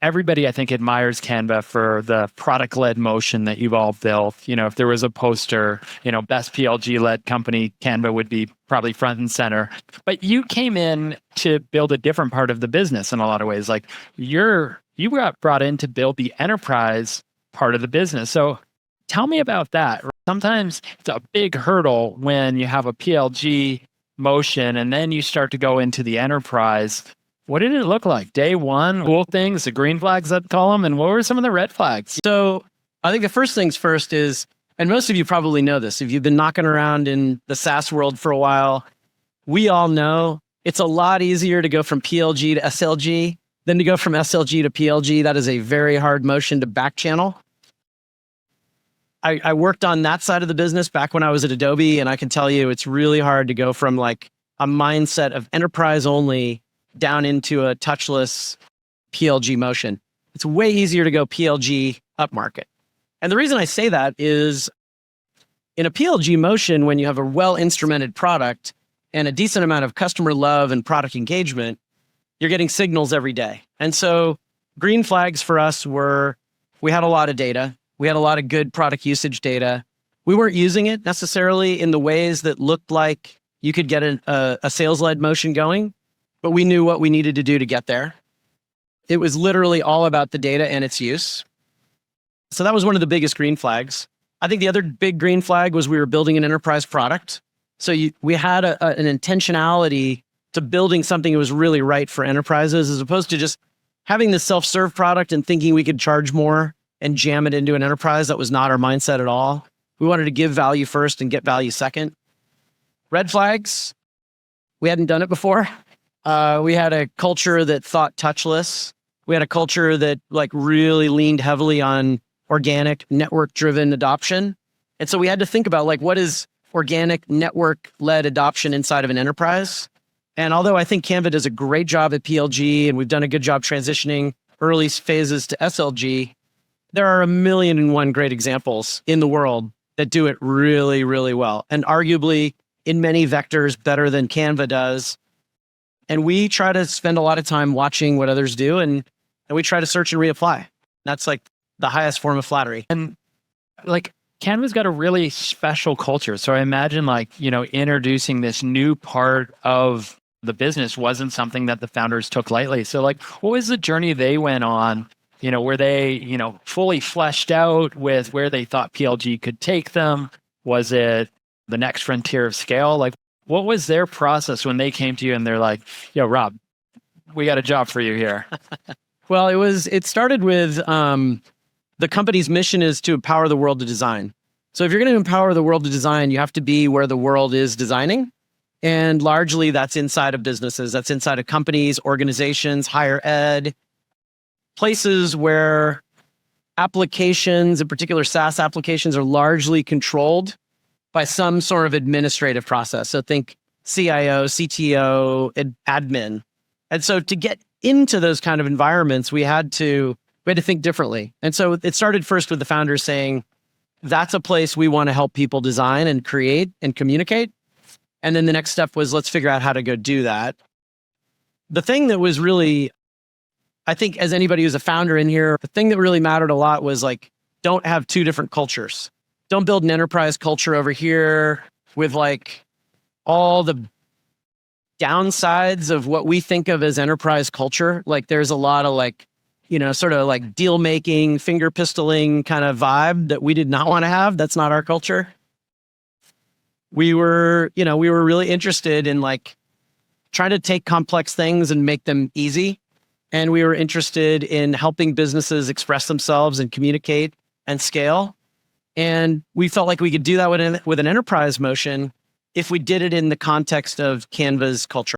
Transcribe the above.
everybody, I think, admires Canva for the product-led motion that you've all built. If there was a poster, best PLG-led company, Canva would be probably front and center. But you came in to build a different part of the business in a lot of ways. Like you got brought in to build the enterprise part of the business. So tell me about that. Sometimes it's a big hurdle when you have a PLG motion and then you start to go into the enterprise. What did it look like? Day one, cool things, the green flags, I'd call them, and what were some of the red flags? So I think the first things first is, and most of you probably know this, if you've been knocking around in the SaaS world for a while, we all know it's a lot easier to go from PLG to SLG than to go from SLG to PLG. That is a very hard motion to back channel. I worked on that side of the business back when I was at Adobe, and I can tell you it's really hard to go from like a mindset of enterprise only down into a touchless PLG motion. It's way easier to go PLG upmarket. And the reason I say that is in a PLG motion, when you have a well-instrumented product and a decent amount of customer love and product engagement, you're getting signals every day. And so green flags for us were, we had a lot of data. We had a lot of good product usage data. We weren't using it necessarily in the ways that looked like you could get a sales-led motion going, but we knew what we needed to do to get there. It was literally all about the data and its use. So that was one of the biggest green flags. I think the other big green flag was we were building an enterprise product. So we had an intentionality to building something that was really right for enterprises, as opposed to just having this self-serve product and thinking we could charge more and jam it into an enterprise. That was not our mindset at all. We wanted to give value first and get value second. Red flags, we hadn't done it before. We had a culture that thought touchless. We had a culture that like really leaned heavily on organic network-driven adoption. And so we had to think about like, what is organic network-led adoption inside of an enterprise? And although I think Canva does a great job at PLG and we've done a good job transitioning early phases to SLG, there are 1,000,001 great examples in the world that do it really, really well. And arguably in many vectors better than Canva does. And we try to spend a lot of time watching what others do and we try to search and reapply. That's like the highest form of flattery. And like Canva's got a really special culture. So I imagine like, introducing this new part of the business wasn't something that the founders took lightly. So like, what was the journey they went on? Were they, fully fleshed out with where they thought PLG could take them? Was it the next frontier of scale? Like, what was their process when they came to you and they're like, yo, Rob, we got a job for you here? Well, it started with the company's mission is to empower the world to design. So if you're going to empower the world to design, you have to be where the world is designing. And largely that's inside of businesses. That's inside of companies, organizations, higher ed, places where applications, in particular SaaS applications, are largely controlled by some sort of administrative process. So think CIO, CTO, admin. And so to get into those kind of environments, we had to think differently. And so it started first with the founders saying, that's a place we want to help people design and create and communicate. And then the next step was, let's figure out how to go do that. The thing that was really, I think as anybody who's a founder in here, the thing that really mattered a lot was like, don't have two different cultures. Don't build an enterprise culture over here with like all the downsides of what we think of as enterprise culture. Like there's a lot of like, sort of like deal making, finger pistoling kind of vibe that we did not want to have. That's not our culture. We were really interested in like trying to take complex things and make them easy. And we were interested in helping businesses express themselves and communicate and scale. And we felt like we could do that with an enterprise motion if we did it in the context of Canva's culture.